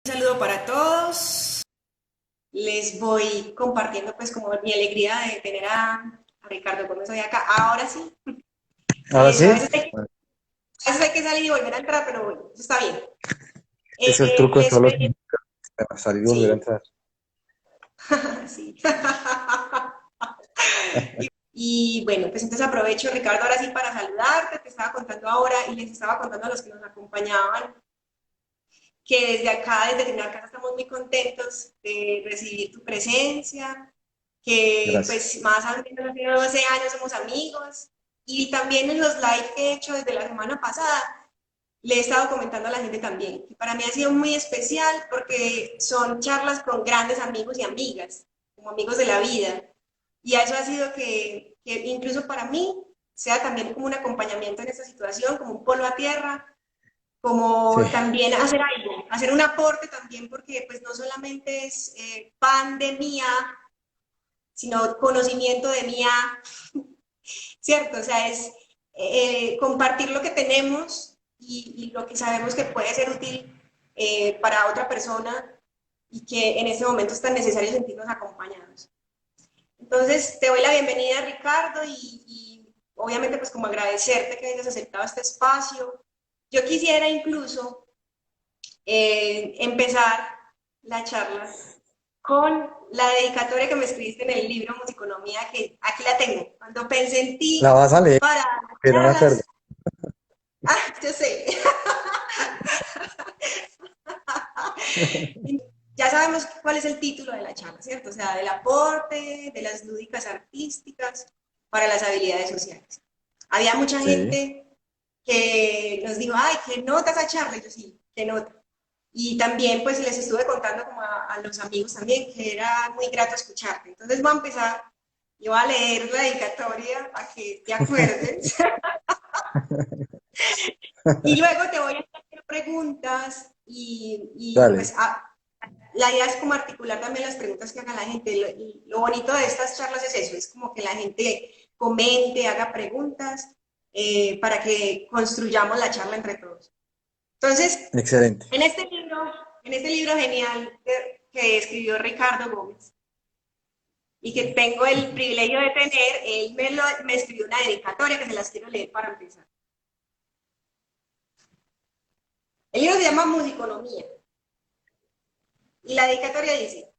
Saludo para todos. Les voy compartiendo pues como mi alegría de tener a Ricardo Gómez hoy acá. Ahora sí, Ahora sí, a veces hay que salir y volver a entrar, pero bueno, eso está bien. es el truco de Les todos los pedí, niños, salir y volver a sí, entrar. sí. Y bueno, pues entonces aprovecho, Ricardo, ahora sí para saludarte. Te estaba contando ahora y les estaba contando a los que nos acompañaban que desde acá, desde Casa, estamos muy contentos de recibir tu presencia, que Gracias. pues más o menos hace 12 años somos amigos, y también en los live que he hecho desde la semana pasada, le he estado comentando a la gente también, que para mí ha sido muy especial porque son charlas con grandes amigos y amigas, como amigos de la vida, y eso ha sido que incluso para mí sea también como un acompañamiento en esta situación, como un polo a tierra, Sí, como también hacer algo, hacer un aporte también, porque pues no solamente es pan de mía, sino conocimiento de mía, ¿cierto? O sea, es compartir lo que tenemos y lo que sabemos que puede ser útil para otra persona y que en este momento es tan necesario sentirnos acompañados. Entonces, te doy la bienvenida, Ricardo, y obviamente pues como agradecerte que hayas aceptado este espacio. Yo quisiera incluso empezar la charla con la dedicatoria que me escribiste en el libro Musiconomía, que aquí la tengo. Cuando pensé en la ti vas a leer, para que no me acuerdo. charlas, yo sé, ya sabemos cuál es el título de la charla, ¿cierto? O sea, del aporte de las lúdicas artísticas para las habilidades sociales. Había mucha Sí, gente que nos dijo, ay, qué nota esa charla, y yo sí, qué nota. Y también pues les estuve contando como a los amigos también que era muy grato escucharte. Entonces voy a empezar, yo voy a leer la dedicatoria para que te acuerdes y luego te voy a hacer preguntas y dale. pues la idea es como articular también las preguntas que haga la gente. Y lo bonito de estas charlas es eso, es como que la gente comente, haga preguntas para que construyamos la charla entre todos. Entonces, Excelente. en este libro, en este libro genial que escribió Ricardo Gómez y que tengo el privilegio de tener, él me escribió una dedicatoria que se las quiero leer para empezar. El libro se llama Musiconomía y la dedicatoria dice,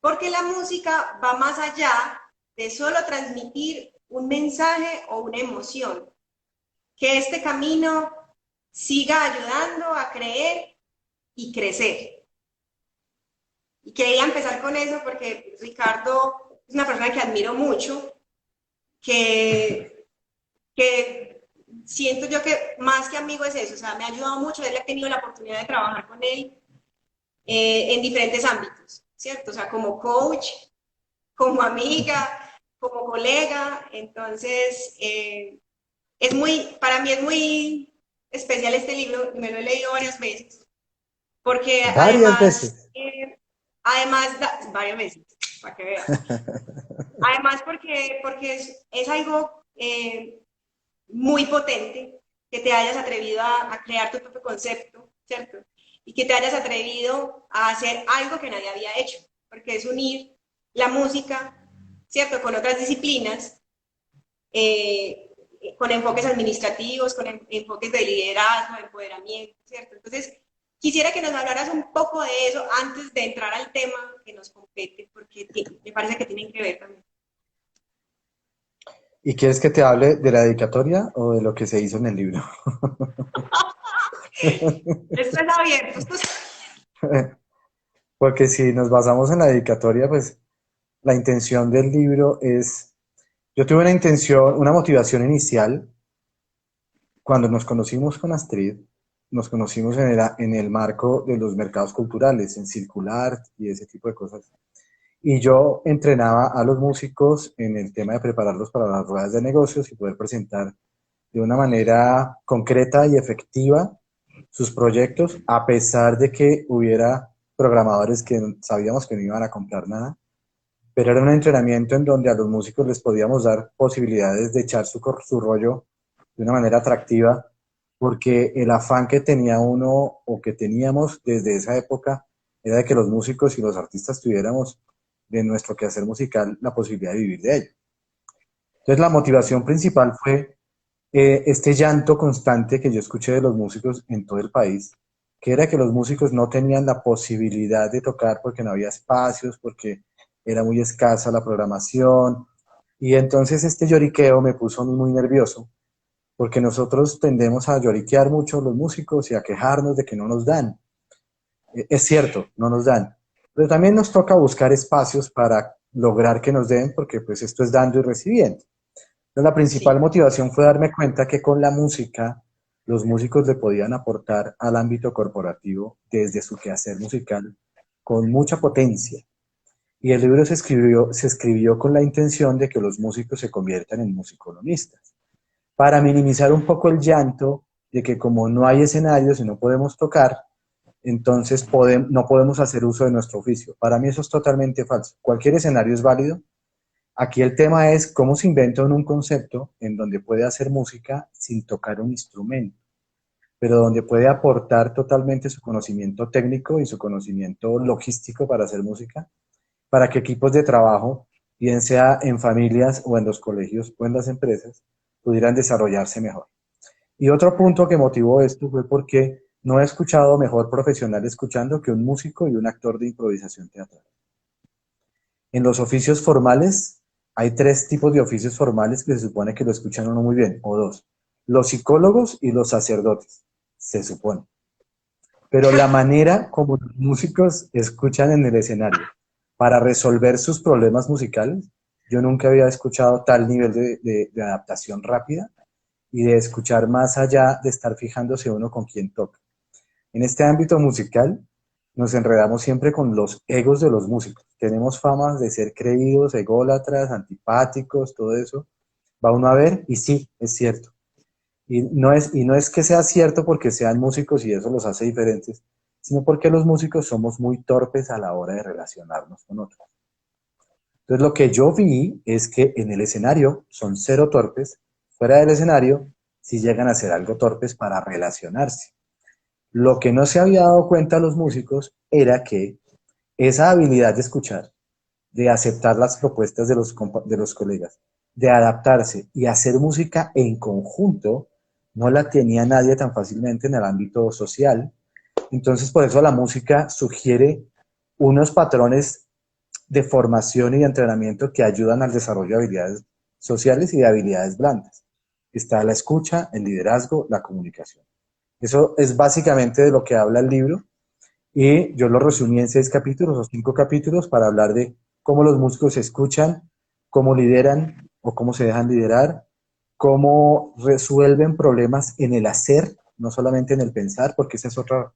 porque la música va más allá de solo transmitir un mensaje o una emoción, que este camino siga ayudando a creer y crecer. Y quería empezar con eso porque Ricardo es una persona que admiro mucho, que, que siento yo que más que amigo es eso, o sea, me ha ayudado mucho, él ha tenido la oportunidad de trabajar con él en diferentes ámbitos, ¿cierto? O sea, como coach, como amiga, como colega, entonces es muy, para mí es muy especial este libro, me lo he leído varias veces, porque Varias veces. además, varias veces, para que veas. Además, porque es algo muy potente que te hayas atrevido a crear tu propio concepto, ¿cierto? Y que te hayas atrevido a hacer algo que nadie había hecho, porque es unir la música, ¿cierto? Con otras disciplinas, eh, con enfoques administrativos, con enfoques de liderazgo, de empoderamiento, ¿cierto? Entonces, quisiera que nos hablaras un poco de eso antes de entrar al tema que nos compete, porque me parece que tienen que ver también. ¿Y quieres que te hable de la dedicatoria o de lo que se hizo en el libro? Esto es abierto, esto es... Porque si nos basamos en la dedicatoria, pues la intención del libro es, yo tuve una intención, una motivación inicial cuando nos conocimos con Astrid, nos conocimos en el marco de los mercados culturales, en Circular y ese tipo de cosas. Y yo entrenaba a los músicos en el tema de prepararlos para las ruedas de negocios y poder presentar de una manera concreta y efectiva sus proyectos, a pesar de que hubiera programadores que sabíamos que no iban a comprar nada. Pero era un entrenamiento en donde a los músicos les podíamos dar posibilidades de echar su rollo de una manera atractiva, porque el afán que tenía uno o que teníamos desde esa época era de que los músicos y los artistas tuviéramos de nuestro quehacer musical la posibilidad de vivir de ello. Entonces la motivación principal fue este llanto constante que yo escuché de los músicos en todo el país, que era que los músicos no tenían la posibilidad de tocar porque no había espacios, porque era muy escasa la programación, y entonces este lloriqueo me puso a mí muy nervioso, porque nosotros tendemos a lloriquear mucho los músicos y a quejarnos de que no nos dan. Es cierto, no nos dan, pero también nos toca buscar espacios para lograr que nos den, porque pues esto es dando y recibiendo. Entonces, la principal Sí, motivación fue darme cuenta que con la música los músicos le podían aportar al ámbito corporativo desde su quehacer musical con mucha potencia. Y el libro se escribió con la intención de que los músicos se conviertan en musicolonistas, para minimizar un poco el llanto de que como no hay escenarios y no podemos tocar, entonces no podemos hacer uso de nuestro oficio. Para mí eso es totalmente falso. Cualquier escenario es válido. Aquí el tema es cómo se inventa un concepto en donde puede hacer música sin tocar un instrumento, pero donde puede aportar totalmente su conocimiento técnico y su conocimiento logístico para hacer música, para que equipos de trabajo, bien sea en familias o en los colegios o en las empresas, pudieran desarrollarse mejor. Y otro punto que motivó esto fue porque no he escuchado mejor profesional escuchando que un músico y un actor de improvisación teatral. En los oficios formales, hay tres tipos de oficios formales que se supone que lo escuchan uno muy bien, o dos. Los psicólogos y los sacerdotes, se supone. Pero la manera como los músicos escuchan en el escenario para resolver sus problemas musicales, yo nunca había escuchado tal nivel de adaptación rápida y de escuchar más allá de estar fijándose uno con quién toca. En este ámbito musical nos enredamos siempre con los egos de los músicos. Tenemos fama de ser creídos, ególatras, antipáticos, todo eso. Va uno a ver y sí, es cierto. Y no es que sea cierto porque sean músicos y eso los hace diferentes, sino porque los músicos somos muy torpes a la hora de relacionarnos con otros. Entonces lo que yo vi es que en el escenario son cero torpes, fuera del escenario sí llegan a ser algo torpes para relacionarse. Lo que no se había dado cuenta los músicos era que esa habilidad de escuchar, de aceptar las propuestas de los colegas, de adaptarse y hacer música en conjunto, no la tenía nadie tan fácilmente en el ámbito social. Entonces, por eso la música sugiere unos patrones de formación y de entrenamiento que ayudan al desarrollo de habilidades sociales y de habilidades blandas. Está la escucha, el liderazgo, la comunicación. Eso es básicamente de lo que habla el libro y yo lo resumí en 6 capítulos o 5 capítulos para hablar de cómo los músicos se escuchan, cómo lideran o cómo se dejan liderar, cómo resuelven problemas en el hacer, no solamente en el pensar, porque ese es otro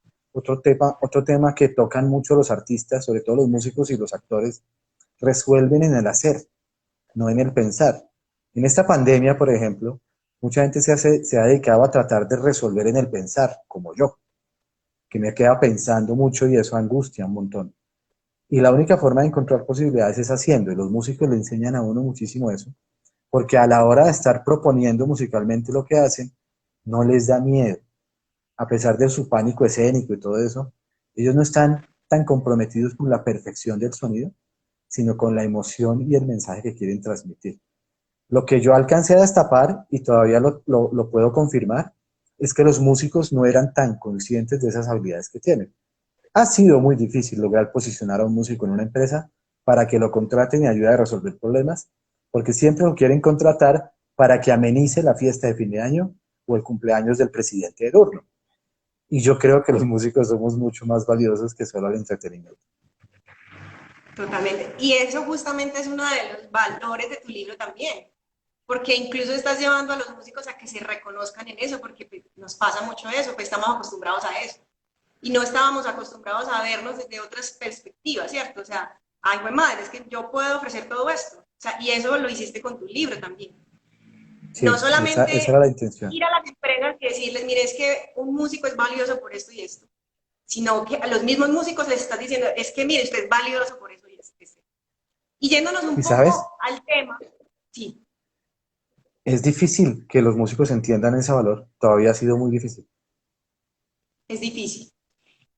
tema que tocan mucho los artistas, sobre todo los músicos y los actores, resuelven en el hacer, no en el pensar. En esta pandemia, por ejemplo, mucha gente se ha dedicado a tratar de resolver en el pensar, como yo, que me queda pensando mucho y eso angustia un montón. Y la única forma de encontrar posibilidades es haciendo, y los músicos le enseñan a uno muchísimo eso, porque a la hora de estar proponiendo musicalmente lo que hacen, no les da miedo, a pesar de su pánico escénico y todo eso, ellos no están tan comprometidos con la perfección del sonido, sino con la emoción y el mensaje que quieren transmitir. Lo que yo alcancé a destapar, y todavía lo puedo confirmar, es que los músicos no eran tan conscientes de esas habilidades que tienen. Ha sido muy difícil lograr posicionar a un músico en una empresa para que lo contraten y ayude a resolver problemas, porque siempre lo quieren contratar para que amenice la fiesta de fin de año o el cumpleaños del presidente de turno. Y yo creo que los músicos somos mucho más valiosos que solo el entretenimiento. totalmente. Y eso justamente es uno de los valores de tu libro también, porque incluso estás llevando a los músicos a que se reconozcan en eso, porque pues, nos pasa mucho eso, pues estamos acostumbrados a eso. Y no estábamos acostumbrados a vernos desde otras perspectivas, ¿cierto? O sea, ay, güey, madre, es que yo puedo ofrecer todo esto. O sea, y eso lo hiciste con tu libro también. No Sí, esa era solamente la intención. ir a las empresas y decirles, mire, es que un músico es valioso por esto y esto, sino que a los mismos músicos les estás diciendo, es que mire, usted es valioso por eso y esto. Y yéndonos un Y sabes, poco al tema, sí, es difícil que los músicos entiendan ese valor, todavía ha sido muy difícil. es difícil.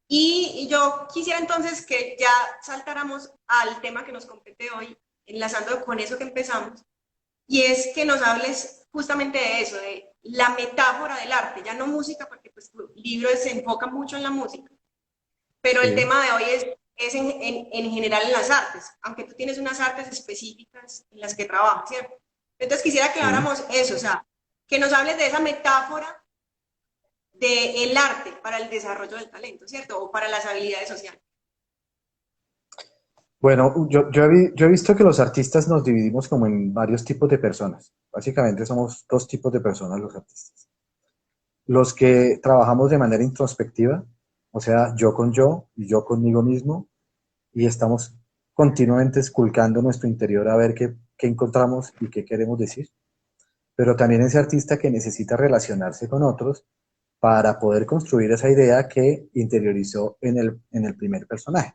Y yo quisiera entonces que ya saltáramos al tema que nos compete hoy, enlazando con eso que empezamos, y es que nos hables justamente de eso, de la metáfora del arte, ya no música, porque pues tu libro se enfoca mucho en la música, pero el Sí, tema de hoy es en general en las artes, aunque tú tienes unas artes específicas en las que trabajas, ¿cierto? Entonces quisiera que sí. habláramos eso, o sea, que nos hables de esa metáfora del arte para el desarrollo del talento, ¿cierto? O para las habilidades sociales. Bueno, yo he visto que los artistas nos dividimos como en varios tipos de personas. Básicamente somos dos tipos de personas los artistas. Los que trabajamos de manera introspectiva, o sea, yo con yo y yo conmigo mismo, y estamos continuamente esculcando nuestro interior a ver qué encontramos y qué queremos decir. Pero también ese artista que necesita relacionarse con otros para poder construir esa idea que interiorizó en el primer personaje.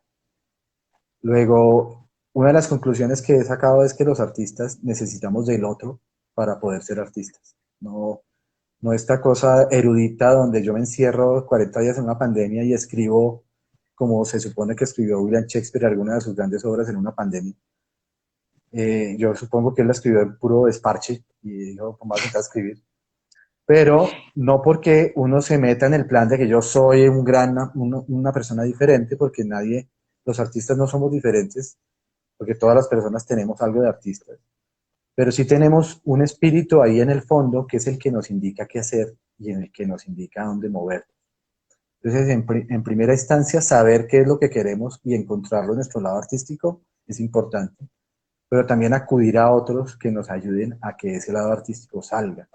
Luego, una de las conclusiones que he sacado es que los artistas necesitamos del otro para poder ser artistas. No, no esta cosa erudita donde yo me encierro 40 días en una pandemia y escribo como se supone que escribió William Shakespeare alguna de sus grandes obras en una pandemia. Yo supongo que él la escribió en puro desparche y dijo, vamos a intentar escribir. Pero no porque uno se meta en el plan de que yo soy una persona diferente, porque nadie, los artistas no somos diferentes, porque todas las personas tenemos algo de artistas, pero sí tenemos un espíritu ahí en el fondo que es el que nos indica qué hacer y en el que nos indica dónde mover. Entonces, en primera instancia, saber qué es lo que queremos y encontrarlo en nuestro lado artístico es importante, pero también acudir a otros que nos ayuden a que ese lado artístico salga.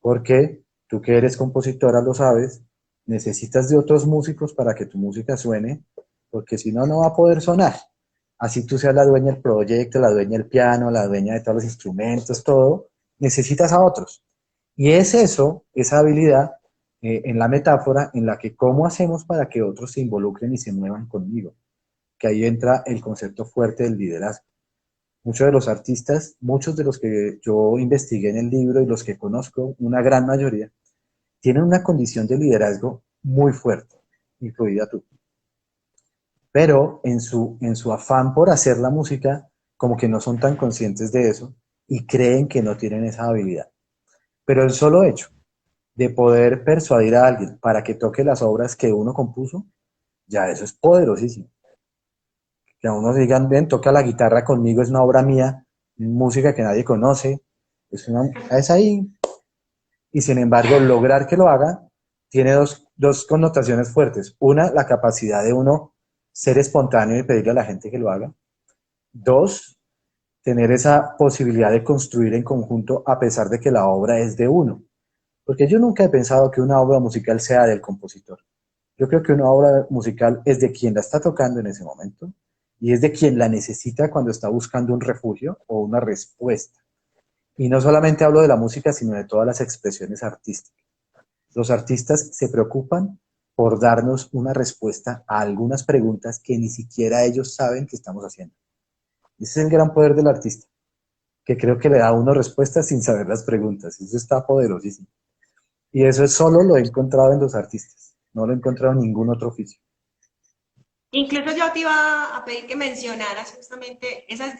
Porque tú que eres compositora lo sabes, necesitas de otros músicos para que tu música suene, porque si no, no va a poder sonar. Así tú seas la dueña del proyecto, la dueña del piano, la dueña de todos los instrumentos, todo, necesitas a otros. Y es eso, esa habilidad en la metáfora en la que cómo hacemos para que otros se involucren y se muevan conmigo, que ahí entra el concepto fuerte del liderazgo. Muchos de los artistas, muchos de los que yo investigué en el libro y los que conozco, una gran mayoría, tienen una condición de liderazgo muy fuerte, incluida tú. Pero en su afán por hacer la música, como que no son tan conscientes de eso y creen que no tienen esa habilidad. Pero el solo hecho de poder persuadir a alguien para que toque las obras que uno compuso, ya eso es poderosísimo. Que a uno digan, ven, toca la guitarra conmigo, es una obra mía, música que nadie conoce, es ahí. Y sin embargo, lograr que lo haga tiene dos connotaciones fuertes. Una, la capacidad de uno ser espontáneo y pedirle a la gente que lo haga. Dos, tener esa posibilidad de construir en conjunto a pesar de que la obra es de uno. Porque yo nunca he pensado que una obra musical sea del compositor. Yo creo que una obra musical es de quien la está tocando en ese momento y es de quien la necesita cuando está buscando un refugio o una respuesta. Y no solamente hablo de la música, sino de todas las expresiones artísticas. Los artistas se preocupan por darnos una respuesta a algunas preguntas que ni siquiera ellos saben que estamos haciendo. Ese es el gran poder del artista, que creo que le da a uno respuestas sin saber las preguntas. Eso está poderosísimo. Y eso solo lo he encontrado en los artistas. No lo he encontrado en ningún otro oficio. Incluso yo te iba a pedir que mencionaras justamente esas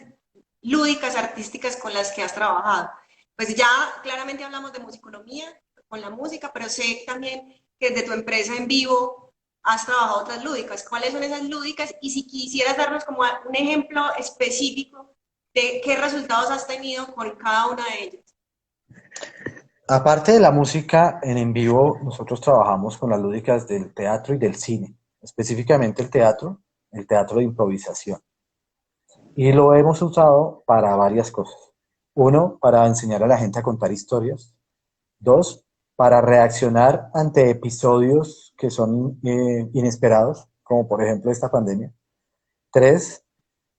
lúdicas artísticas con las que has trabajado. Pues ya claramente hablamos de musiconomía con la música, pero sé también que desde tu empresa en vivo has trabajado otras lúdicas. ¿Cuáles son esas lúdicas? Y si quisieras darnos como un ejemplo específico de qué resultados has tenido con cada una de ellas. Aparte de la música en vivo, nosotros trabajamos con las lúdicas del teatro y del cine, específicamente el teatro de improvisación. Y lo hemos usado para varias cosas. Uno, para enseñar a la gente a contar historias. Dos, para reaccionar ante episodios que son inesperados, como por ejemplo esta pandemia. Tres,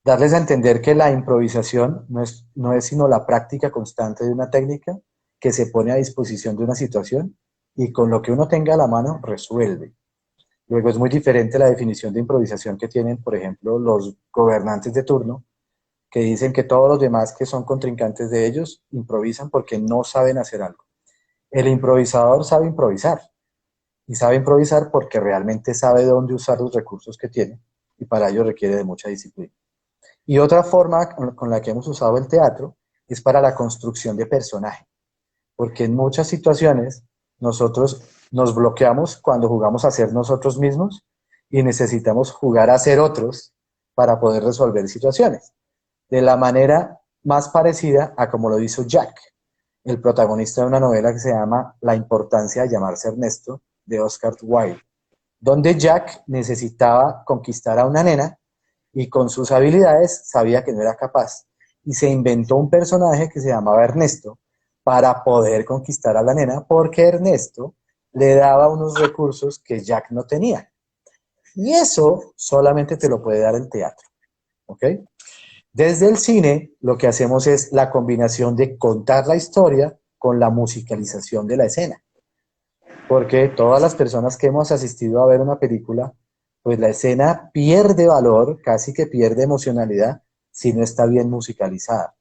darles a entender que la improvisación no es sino la práctica constante de una técnica que se pone a disposición de una situación y con lo que uno tenga a la mano resuelve. Luego es muy diferente la definición de improvisación que tienen, por ejemplo, los gobernantes de turno, que dicen que todos los demás que son contrincantes de ellos improvisan porque no saben hacer algo. El improvisador sabe improvisar y sabe improvisar porque realmente sabe dónde usar los recursos que tiene y para ello requiere de mucha disciplina. Y otra forma con la que hemos usado el teatro es para la construcción de personaje, porque en muchas situaciones nosotros nos bloqueamos cuando jugamos a ser nosotros mismos y necesitamos jugar a ser otros para poder resolver situaciones. De la manera más parecida a como lo hizo Jack, el protagonista de una novela que se llama La importancia de llamarse Ernesto, de Oscar Wilde, donde Jack necesitaba conquistar a una nena y con sus habilidades sabía que no era capaz y se inventó un personaje que se llamaba Ernesto para poder conquistar a la nena porque Ernesto le daba unos recursos que Jack no tenía. Y eso solamente te lo puede dar el teatro, ¿ok? Desde el cine lo que hacemos es la combinación de contar la historia con la musicalización de la escena. Porque todas las personas que hemos asistido a ver una película, pues la escena pierde valor, casi que pierde emocionalidad, si no está bien musicalizada.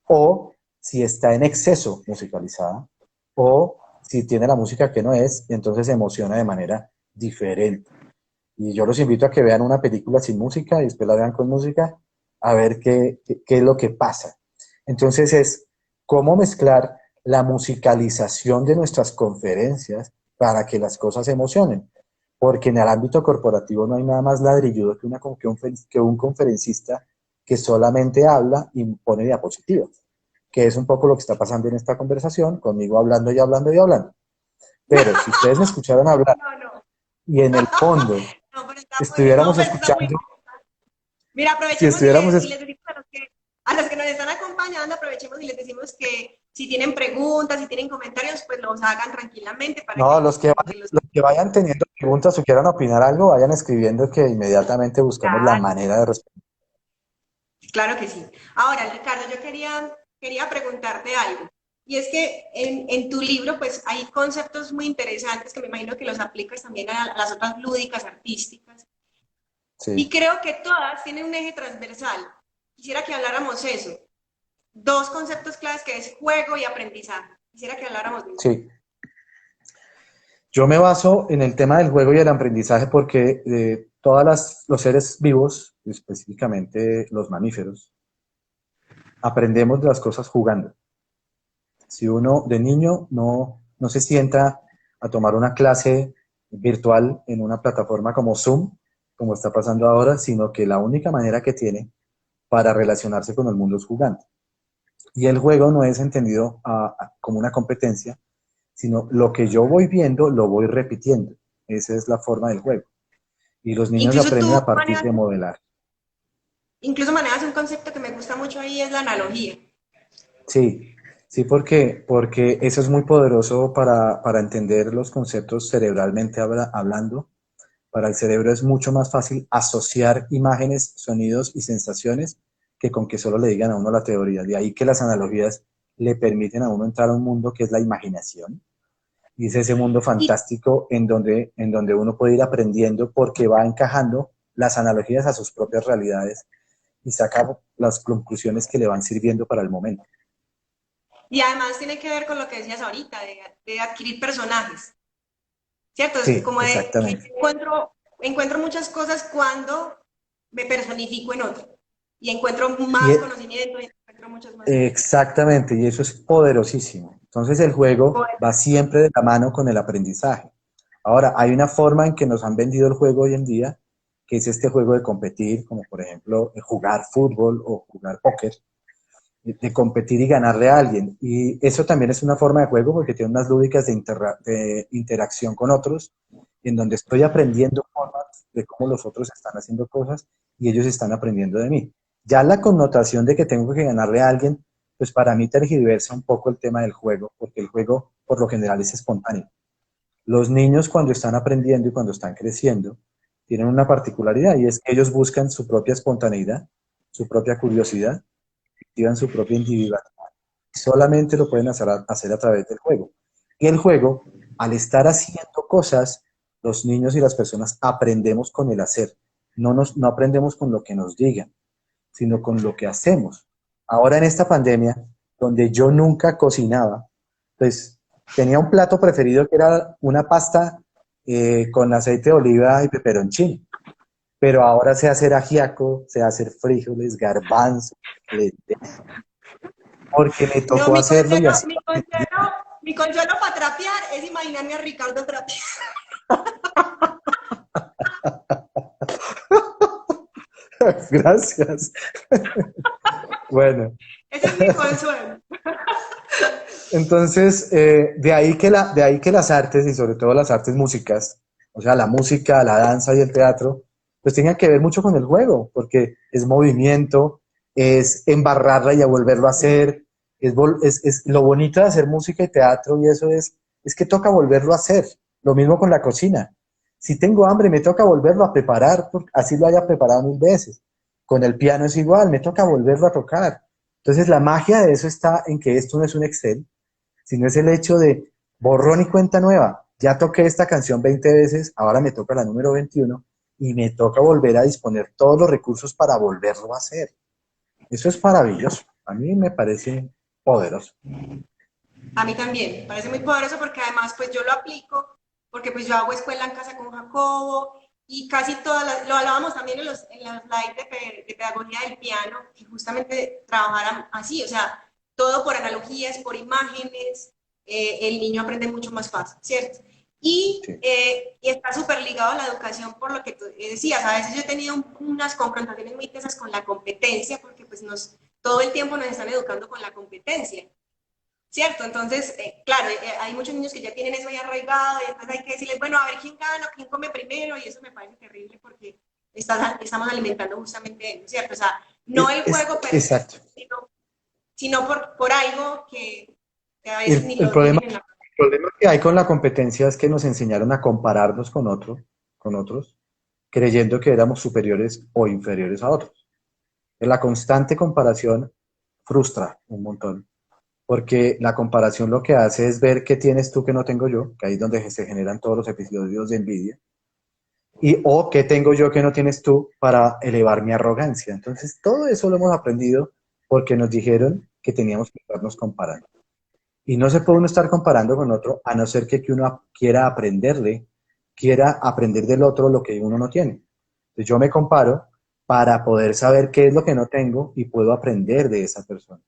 O si está en exceso musicalizada. O si tiene la música que no es, y entonces se emociona de manera diferente. Y yo los invito a que vean una película sin música y después la vean con música, a ver qué es lo que pasa. Entonces es cómo mezclar la musicalización de nuestras conferencias para que las cosas se emocionen. Porque en el ámbito corporativo no hay nada más ladrilludo que un conferencista que solamente habla y pone diapositivas, que es un poco lo que está pasando en esta conversación, conmigo hablando y hablando y hablando. Pero si ustedes me escucharan hablar No, no. y en el fondo No, pero está muy bien. No, estuviéramos pues está muy escuchando, bien. Mira, si aprovechemos estuviéramos, y les decimos a los que nos están acompañando, aprovechemos y les decimos que si tienen preguntas, si tienen comentarios, pues los hagan tranquilamente para no, que como que los... los que vayan teniendo preguntas o quieran opinar algo, vayan escribiendo que inmediatamente buscamos la Claro, manera de responder. claro que sí. Ahora, Ricardo, yo quería preguntarte algo. Y es que en tu libro, pues hay conceptos muy interesantes que me imagino que los aplicas también a las otras lúdicas artísticas. Y Sí, creo que todas tienen un eje transversal. Quisiera que habláramos eso. Dos conceptos claves que es juego y aprendizaje. Quisiera que habláramos de eso. sí. Yo me baso en el tema del juego y el aprendizaje porque los seres vivos, específicamente los mamíferos, aprendemos de las cosas jugando. Si uno de niño no se sienta a tomar una clase virtual en una plataforma como Zoom, como está pasando ahora, sino que la única manera que tiene para relacionarse con el mundo es jugando. Y el juego no es entendido como una competencia, sino lo que yo voy viendo lo voy repitiendo. Esa es la forma del juego. Y los niños Incluso aprenden tú a partir manejas, de modelar. incluso manejas un concepto que me gusta mucho ahí, es la analogía. Sí, sí, porque eso es muy poderoso para entender los conceptos cerebralmente hablando. Para el cerebro es mucho más fácil asociar imágenes, sonidos y sensaciones que con que solo le digan a uno la teoría. De ahí que las analogías le permiten a uno entrar a un mundo que es la imaginación. Y es ese mundo Y, fantástico en donde uno puede ir aprendiendo porque va encajando las analogías a sus propias realidades y saca las conclusiones que le van sirviendo para el momento. y además tiene que ver con lo que decías ahorita, de adquirir personajes, ¿cierto? Es Sí, como de que exactamente. encuentro muchas cosas cuando me personifico en otro. Y encuentro Y más conocimiento y encuentro muchas más cosas. exactamente, y eso es poderosísimo. Entonces el juego Pues, va siempre de la mano con el aprendizaje. Ahora, hay una forma en que nos han vendido el juego hoy en día, que es este juego de competir, como por ejemplo jugar fútbol o jugar póker, de competir y ganarle a alguien. Y eso también es una forma de juego porque tiene unas lúdicas de interacción con otros, en donde estoy aprendiendo formas de cómo los otros están haciendo cosas y ellos están aprendiendo de mí. Ya la connotación de que tengo que ganarle a alguien, pues para mí tergiversa un poco el tema del juego, porque el juego por lo general es espontáneo. Los niños cuando están aprendiendo y cuando están creciendo tienen una particularidad y es que ellos buscan su propia espontaneidad, su propia curiosidad, activan su propia individualidad. Solamente lo pueden hacer a través del juego. Y el juego, al estar haciendo cosas, los niños y las personas aprendemos con el hacer. No aprendemos con lo que nos digan, sino con lo que hacemos. Ahora en esta pandemia, donde yo nunca cocinaba, pues tenía un plato preferido que era una pasta con aceite de oliva y peperoncino. Pero ahora sé hacer ajiaco, sé hacer frijoles, garbanzos, lentejas, porque me No, tocó hacerlo y así. mi consuelo para trapear es imaginarme a Ricardo trapear. Gracias. Bueno, Ese es mi consuelo. entonces, de ahí que las artes, y sobre todo las artes músicas, o sea, la música, la danza y el teatro, pues tengan que ver mucho con el juego, porque es movimiento, es embarrarla y a volverlo a hacer, es lo bonito de hacer música y teatro y eso es que toca volverlo a hacer. Lo mismo con la cocina. Si tengo hambre, me toca volverlo a preparar, así lo haya preparado 1000 veces. Con el piano es igual, me toca volverlo a tocar. Entonces, la magia de eso está en que esto no es un Excel, sino es el hecho de borrón y cuenta nueva. Ya toqué esta canción 20 veces, ahora me toca la número 21 y me toca volver a disponer todos los recursos para volverlo a hacer. Eso es maravilloso. A mí me parece poderoso. A mí también, me parece muy poderoso porque además pues yo lo aplico, porque pues yo hago escuela en casa con Jacobo y casi todas lo hablábamos también en los slides de pedagogía del piano, que justamente trabajaran así, o sea, todo por analogías, por imágenes, el niño aprende mucho más fácil, ¿cierto? Sí. Y está súper ligado a la educación por lo que tú decías, a veces yo he tenido unas confrontaciones muy tesas con la competencia, porque pues todo el tiempo nos están educando con la competencia. ¿Cierto? Entonces, claro, hay muchos niños que ya tienen eso ahí arraigado y entonces hay que decirles, bueno, a ver quién gana, quién come primero y eso me parece terrible porque estamos alimentando justamente eso, ¿cierto? O sea, no el juego per se, Exacto. sino por algo que a veces El, ni el lo problema, tienen en la... el problema que hay con la competencia es que nos enseñaron a compararnos con otros, creyendo que éramos superiores o inferiores a otros. La constante comparación frustra un montón, porque la comparación lo que hace es ver qué tienes tú que no tengo yo, que ahí es donde se generan todos los episodios de envidia, y o qué tengo yo que no tienes tú para elevar mi arrogancia. Entonces, todo eso lo hemos aprendido porque nos dijeron que teníamos que estarnos comparando. Y no se puede uno estar comparando con otro a no ser que uno quiera aprender del otro lo que uno no tiene. Entonces yo me comparo para poder saber qué es lo que no tengo y puedo aprender de esa persona.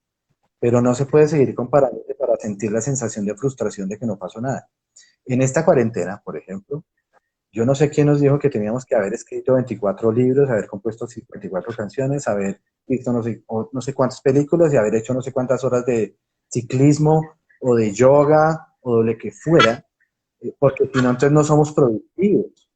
Pero no se puede seguir comparándose para sentir la sensación de frustración de que no pasó nada. En esta cuarentena, por ejemplo, yo no sé quién nos dijo que teníamos que haber escrito 24 libros, haber compuesto 54 canciones, haber visto no sé cuántas películas y haber hecho no sé cuántas horas de ciclismo o de yoga o de lo que fuera, porque si no, entonces no somos productivos.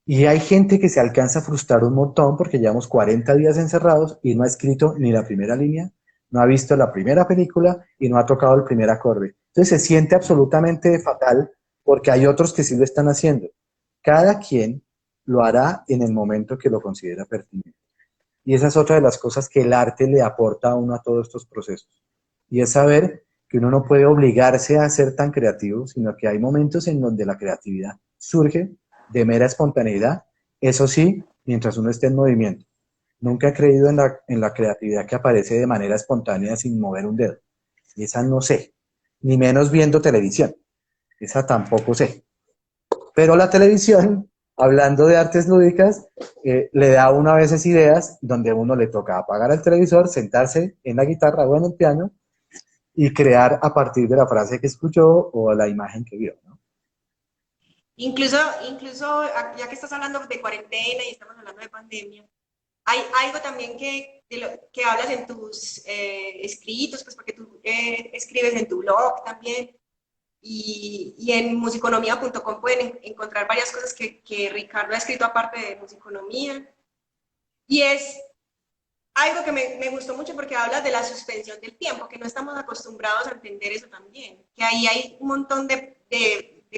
Y hay gente que se alcanza a frustrar un montón porque llevamos 40 días encerrados y no ha escrito ni la primera línea, no ha visto la primera película y no ha tocado el primer acorde. Entonces se siente absolutamente fatal porque hay otros que sí lo están haciendo. Cada quien lo hará en el momento que lo considera pertinente. Y esa es otra de las cosas que el arte le aporta a uno a todos estos procesos. Y es saber que uno no puede obligarse a ser tan creativo, sino que hay momentos en donde la creatividad surge de mera espontaneidad, eso sí, mientras uno esté en movimiento. Nunca he creído en la creatividad que aparece de manera espontánea sin mover un dedo. Y esa no sé, ni menos viendo televisión. Esa tampoco sé. Pero la televisión, hablando de artes lúdicas, le da a uno a veces ideas donde a uno le toca apagar el televisor, sentarse en la guitarra o en el piano y crear a partir de la frase que escuchó o la imagen que vio, ¿no? Incluso, ya que estás hablando de cuarentena y estamos hablando de pandemia, hay algo también que hablas en tus escritos, pues porque tú escribes en tu blog también, y en musiconomía.com pueden encontrar varias cosas que Ricardo ha escrito aparte de musiconomía. Y es algo que me gustó mucho porque hablas de la suspensión del tiempo, que no estamos acostumbrados a entender eso también, que ahí hay un montón de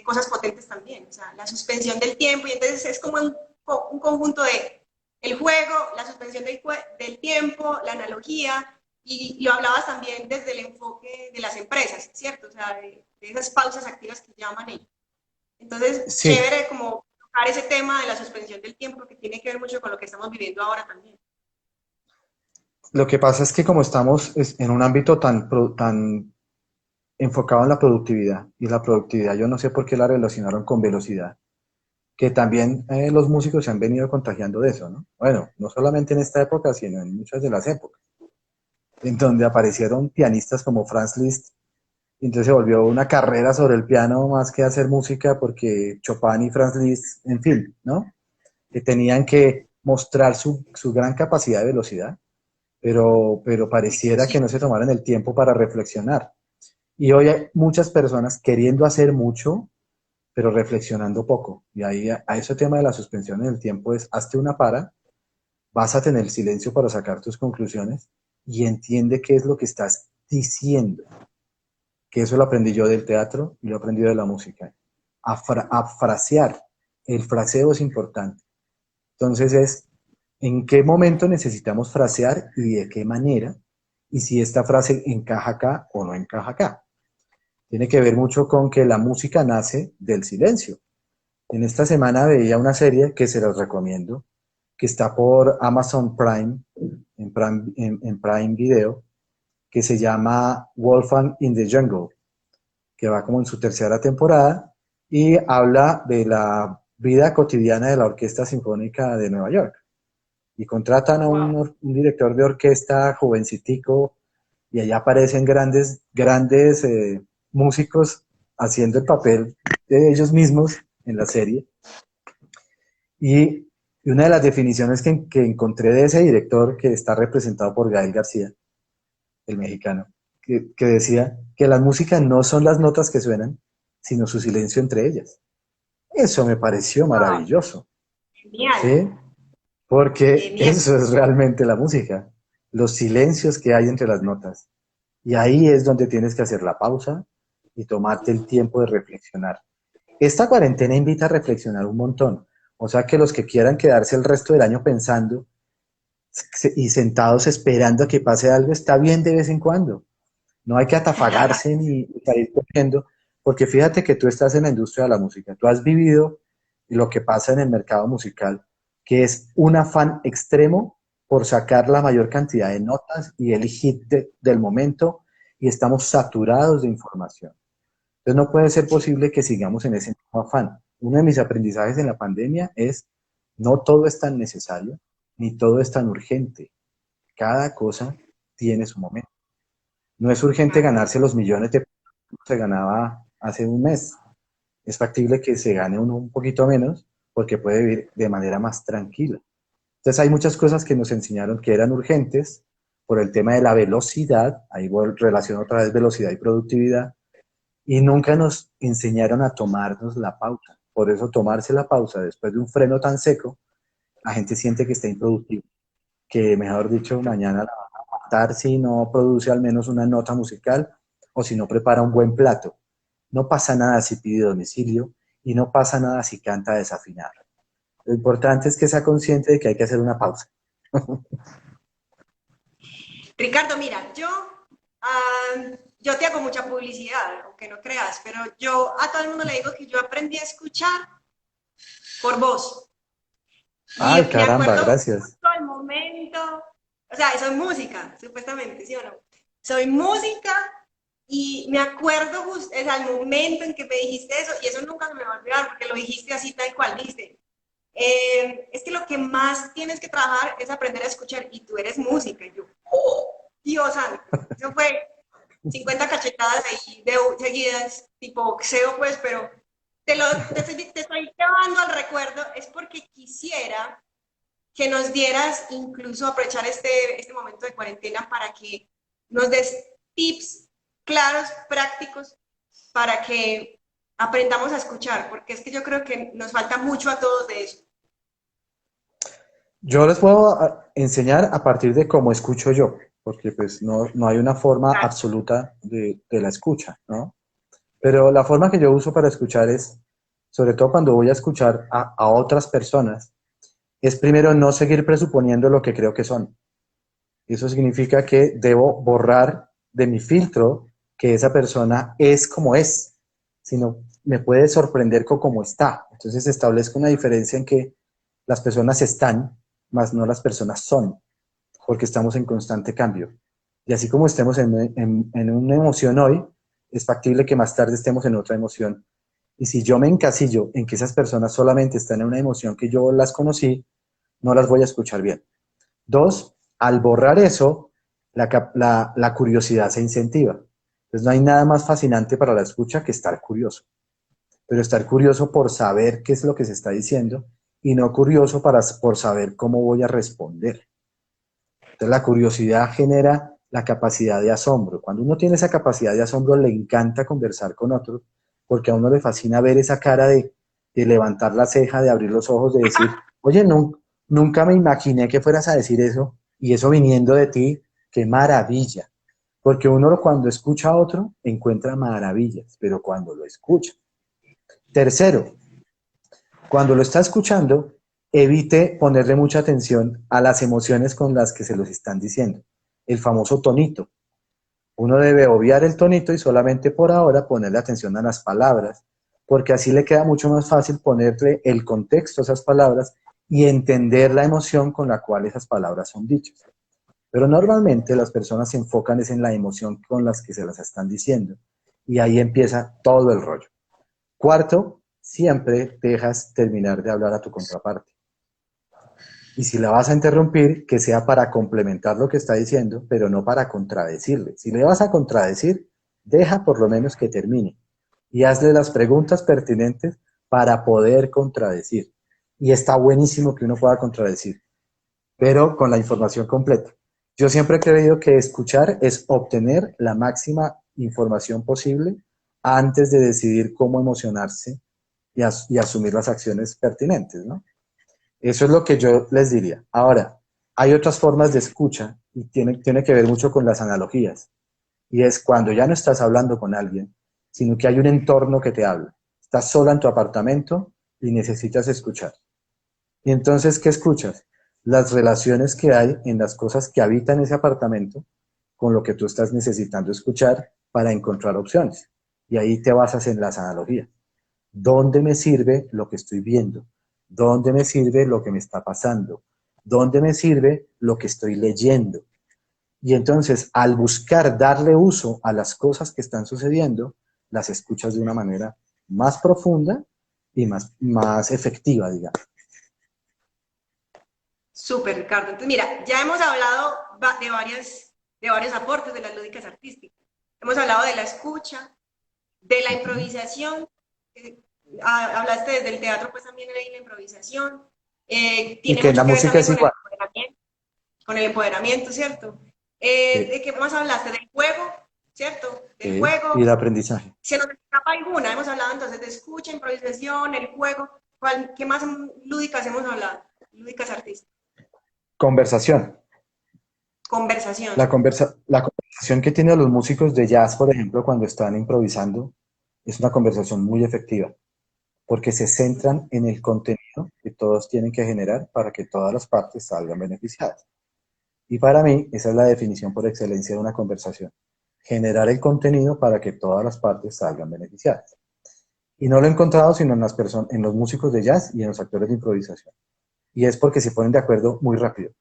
cosas potentes también, o sea, la suspensión del tiempo, y entonces es como un conjunto de el juego, la suspensión del tiempo, la analogía, y lo hablabas también desde el enfoque de las empresas, ¿cierto? O sea, de esas pausas activas que llaman ellos. Entonces, Sí, chévere como tocar ese tema de la suspensión del tiempo, que tiene que ver mucho con lo que estamos viviendo ahora también. lo que pasa es que como estamos en un ámbito tan enfocado en la productividad. Y la productividad, yo no sé por qué la relacionaron con velocidad, que también los músicos se han venido contagiando de eso, ¿no? Bueno, no solamente en esta época, sino en muchas de las épocas, en donde aparecieron pianistas como Franz Liszt, y entonces se volvió una carrera sobre el piano más que hacer música, porque Chopin y Franz Liszt, en fin, ¿no? Que tenían que mostrar su gran capacidad de velocidad, pero pareciera que Sí. no se tomaran el tiempo para reflexionar. Y hoy hay muchas personas queriendo hacer mucho, pero reflexionando poco. Y ahí a ese tema de la suspensión en el tiempo es, hazte una para, vas a tener silencio para sacar tus conclusiones y entiende qué es lo que estás diciendo. Que eso lo aprendí yo del teatro y lo he aprendido de la música. A frasear. El fraseo es importante. Entonces es, ¿en qué momento necesitamos frasear y de qué manera? Y si esta frase encaja acá o no encaja acá. Tiene que ver mucho con que la música nace del silencio. En esta semana veía una serie que se los recomiendo, que está por Amazon Prime, en Prime Video, que se llama Wolfgang in the Jungle, que va como en su tercera temporada y habla de la vida cotidiana de la Orquesta Sinfónica de Nueva York. Y contratan a Wow. un director de orquesta jovencitico y allá aparecen grandes músicos haciendo el papel de ellos mismos en la serie. Y, y una de las definiciones que encontré de ese director, que está representado por Gael García, el mexicano, que decía que las músicas no son las notas que suenan, sino su silencio entre ellas. Eso me pareció Wow. maravilloso, Genial. ¿sí? Porque Genial. eso es realmente la música, los silencios que hay entre las notas. Y ahí es donde tienes que hacer la pausa y tomarte el tiempo de reflexionar. Esta cuarentena invita a reflexionar un montón. O sea que los que quieran quedarse el resto del año pensando y sentados esperando a que pase algo, está bien de vez en cuando. No hay que atafagarse ni salir corriendo, porque fíjate que tú estás en la industria de la música, tú has vivido lo que pasa en el mercado musical, que es un afán extremo por sacar la mayor cantidad de notas y el hit del momento, y estamos saturados de información. Entonces no puede ser Sí. posible que sigamos en ese mismo afán. Uno de mis aprendizajes en la pandemia es, no todo es tan necesario, ni todo es tan urgente. Cada cosa tiene su momento. No es urgente Claro. ganarse los millones de pesos que se ganaba hace un mes. Es factible que se gane uno un poquito menos porque puede vivir de manera más tranquila. Entonces hay muchas cosas que nos enseñaron que eran urgentes por el tema de la velocidad, ahí relaciono otra vez velocidad y productividad, y nunca nos enseñaron a tomarnos la pausa. Por eso tomarse la pausa después de un freno tan seco, la gente siente que está improductivo, que mejor dicho, mañana la van a matar si no produce al menos una nota musical o si no prepara un buen plato. No pasa nada si pide domicilio y no pasa nada si canta desafinado. Lo importante es que sea consciente de que hay que hacer una pausa. Ricardo, mira, yo te hago mucha publicidad, aunque no creas, pero yo a todo el mundo le digo que yo aprendí a escuchar por vos. Y Ay, me caramba, acuerdo gracias. justo el momento, o sea, soy música, supuestamente, ¿sí o no? Soy música y me acuerdo justo, es al momento en que me dijiste eso, y eso nunca se me va a olvidar porque lo dijiste así tal cual, dijiste. Es que lo que más tienes que trabajar es aprender a escuchar y tú eres música. Y yo, ¡oh! Dios santo, eso fue 50 cachetadas ahí seguidas, tipo boxeo, pues, pero te estoy llevando al recuerdo, es porque quisiera que nos dieras, incluso aprovechar este momento de cuarentena para que nos des tips claros, prácticos, para que aprendamos a escuchar, porque es que yo creo que nos falta mucho a todos de eso. Yo les puedo enseñar a partir de cómo escucho yo, porque pues no hay una forma Claro. absoluta de la escucha, ¿no? Pero la forma que yo uso para escuchar es, sobre todo cuando voy a escuchar a otras personas, es primero no seguir presuponiendo lo que creo que son. Eso significa que debo borrar de mi filtro que esa persona es como es, sino me puede sorprender con cómo está. Entonces establezco una diferencia en que las personas están, más no las personas son, porque estamos en constante cambio. Y así como estemos en una emoción hoy, es factible que más tarde estemos en otra emoción. Y si yo me encasillo en que esas personas solamente están en una emoción que yo las conocí, no las voy a escuchar bien. Dos, al borrar eso, la curiosidad se incentiva. Entonces no hay nada más fascinante para la escucha que estar curioso. Pero estar curioso por saber qué es lo que se está diciendo y no curioso por saber cómo voy a responder. Entonces la curiosidad genera la capacidad de asombro. Cuando uno tiene esa capacidad de asombro, le encanta conversar con otros, porque a uno le fascina ver esa cara de levantar la ceja, de abrir los ojos, de decir, oye, nunca me imaginé que fueras a decir eso, y eso viniendo de ti, qué maravilla. Porque uno cuando escucha a otro encuentra maravillas, pero cuando lo escucha. Tercero, cuando lo está escuchando, evite ponerle mucha atención a las emociones con las que se los están diciendo. El famoso tonito. Uno debe obviar el tonito y solamente por ahora ponerle atención a las palabras, porque así le queda mucho más fácil ponerle el contexto a esas palabras y entender la emoción con la cual esas palabras son dichas. Pero normalmente las personas se enfocan es en la emoción con las que se las están diciendo y ahí empieza todo el rollo. Cuarto, siempre dejas terminar de hablar a tu contraparte. Y si la vas a interrumpir, que sea para complementar lo que está diciendo, pero no para contradecirle. Si le vas a contradecir, deja por lo menos que termine y hazle las preguntas pertinentes para poder contradecir. Y está buenísimo que uno pueda contradecir, pero con la información completa. Yo siempre he creído que escuchar es obtener la máxima información posible antes de decidir cómo emocionarse y asumir las acciones pertinentes, ¿no? Eso es lo que yo les diría. Ahora, hay otras formas de escucha y tiene que ver mucho con las analogías. Y es cuando ya no estás hablando con alguien, sino que hay un entorno que te habla. Estás sola en tu apartamento y necesitas escuchar. Y entonces, ¿qué escuchas? Las relaciones que hay en las cosas que habitan ese apartamento con lo que tú estás necesitando escuchar para encontrar opciones. Y ahí te basas en las analogías. ¿Dónde me sirve lo que estoy viendo? ¿Dónde me sirve lo que me está pasando? ¿Dónde me sirve lo que estoy leyendo? Y entonces, al buscar darle uso a las cosas que están sucediendo, las escuchas de una manera más profunda y más efectiva, digamos. Súper, Ricardo. Entonces, mira, ya hemos hablado de varios aportes de las lúdicas artísticas. Hemos hablado de la escucha, de la improvisación. Hablaste desde el teatro, pues también hay la improvisación. Y Tiene que mucho la que ver música también es igual. con el empoderamiento, ¿cierto? Sí, ¿De qué más hablaste? Del juego, ¿cierto? Del sí, y el juego. aprendizaje. Se nos escapa alguna. Hemos hablado entonces de escucha, improvisación, el juego. ¿Qué más lúdicas hemos hablado? Lúdicas artísticas. Conversación. Conversación. La conversación que tienen los músicos de jazz, por ejemplo, cuando están improvisando, es una conversación muy efectiva, porque se centran en el contenido que todos tienen que generar para que todas las partes salgan beneficiadas. Y para mí, esa es la definición por excelencia de una conversación. Generar el contenido para que todas las partes salgan beneficiadas. Y no lo he encontrado sino en los músicos de jazz y en los actores de improvisación. Y es porque se ponen de acuerdo muy rápido.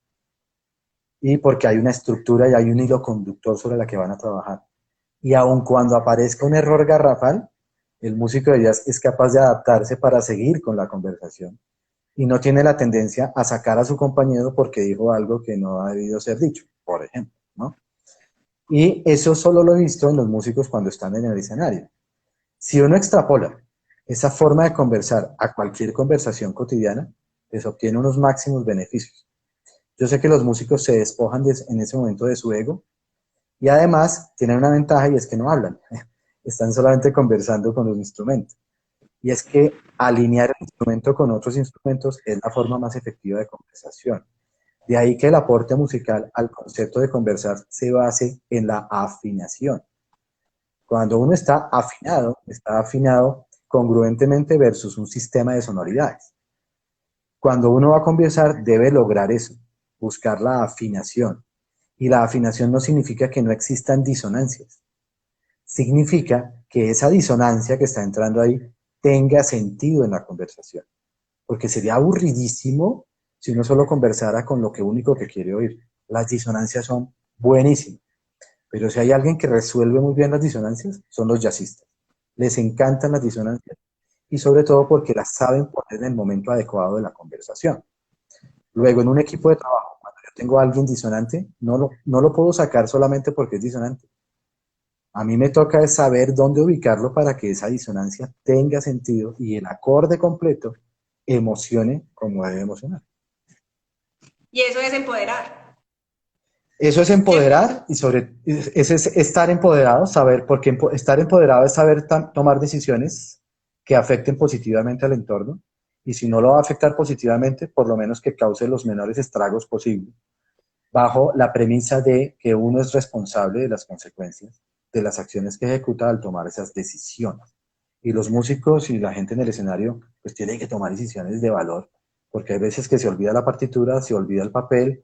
Y porque hay una estructura y hay un hilo conductor sobre la que van a trabajar. Y aun cuando aparezca un error garrafal, el músico de jazz es capaz de adaptarse para seguir con la conversación y no tiene la tendencia a sacar a su compañero porque dijo algo que no ha debido ser dicho, por ejemplo, ¿no? Y eso solo lo he visto en los músicos cuando están en el escenario. Si uno extrapola esa forma de conversar a cualquier conversación cotidiana, les obtiene unos máximos beneficios. Yo sé que los músicos se despojan en ese momento de su ego y además tienen una ventaja y es que no hablan, están solamente conversando con los instrumentos. Y es que alinear el instrumento con otros instrumentos es la forma más efectiva de conversación. De ahí que el aporte musical al concepto de conversar se base en la afinación. Cuando uno está afinado congruentemente versus un sistema de sonoridades. Cuando uno va a conversar debe lograr eso, buscar la afinación. Y la afinación no significa que no existan disonancias. Significa que esa disonancia que está entrando ahí tenga sentido en la conversación. Porque sería aburridísimo si uno solo conversara con lo que único que quiere oír. Las disonancias son buenísimas. Pero si hay alguien que resuelve muy bien las disonancias, son los jazzistas. Les encantan las disonancias y sobre todo porque las saben poner en el momento adecuado de la conversación. Luego, en un equipo de trabajo, cuando yo tengo a alguien disonante, no lo puedo sacar solamente porque es disonante. A mí me toca es saber dónde ubicarlo para que esa disonancia tenga sentido y el acorde completo emocione como debe emocionar. Y eso es empoderar, Eso es ¿cierto? empoderar y eso es estar empoderado, saber, porque estar empoderado es saber tomar decisiones que afecten positivamente al entorno y si no lo va a afectar positivamente, por lo menos que cause los menores estragos posibles, bajo la premisa de que uno es responsable de las consecuencias de las acciones que ejecuta al tomar esas decisiones. Y los músicos y la gente en el escenario pues tienen que tomar decisiones de valor, porque hay veces que se olvida la partitura, se olvida el papel